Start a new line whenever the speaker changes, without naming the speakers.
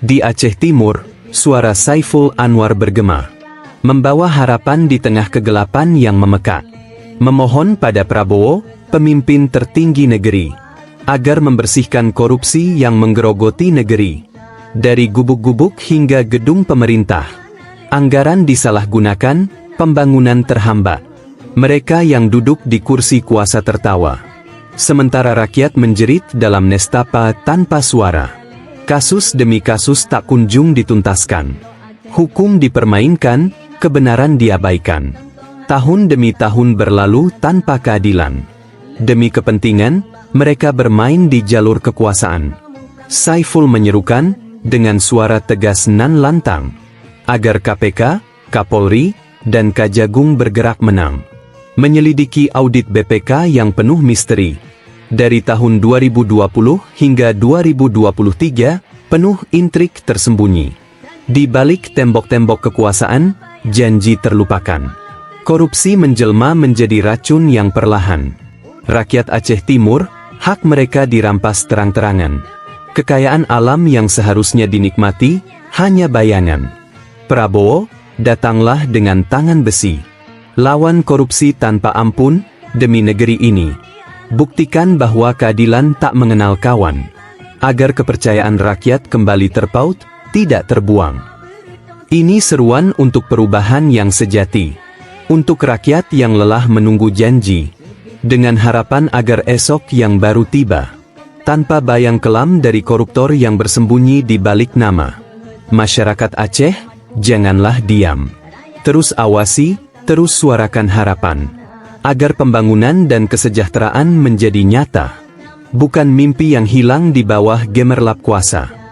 Di Aceh Timur, suara Saiful Anwar bergema, membawa harapan di tengah kegelapan yang memekak. Memohon pada Prabowo, pemimpin tertinggi negeri, agar membersihkan korupsi yang menggerogoti negeri. Dari gubuk-gubuk hingga gedung pemerintah, anggaran disalahgunakan, pembangunan terhambat. Mereka yang duduk di kursi kuasa tertawa, sementara rakyat menjerit dalam nestapa tanpa suara. Kasus demi kasus tak kunjung dituntaskan. Hukum dipermainkan, kebenaran diabaikan. Tahun demi tahun berlalu tanpa keadilan. Demi kepentingan, mereka bermain di jalur kekuasaan. Saiful menyerukan, dengan suara tegas nan lantang, agar KPK, Kapolri, dan Kejagung bergerak menang. Menyelidiki audit BPK yang penuh misteri. Dari tahun 2020 hingga 2023, penuh intrik tersembunyi. Di balik tembok-tembok kekuasaan, janji terlupakan. Korupsi menjelma menjadi racun yang perlahan. Rakyat Aceh Timur, hak mereka dirampas terang-terangan. Kekayaan alam yang seharusnya dinikmati, hanya bayangan. Prabowo, datanglah dengan tangan besi. Lawan korupsi tanpa ampun, demi negeri ini. Buktikan bahwa keadilan tak mengenal kawan. Agar kepercayaan rakyat kembali terpaut, tidak terbuang. Ini seruan untuk perubahan yang sejati. Untuk rakyat yang lelah menunggu janji. Dengan harapan agar esok yang baru tiba. Tanpa bayang kelam dari koruptor yang bersembunyi di balik nama. Masyarakat Aceh, janganlah diam. Terus awasi, terus suarakan harapan, agar pembangunan dan kesejahteraan menjadi nyata. Bukan mimpi yang hilang di bawah gemerlap kuasa.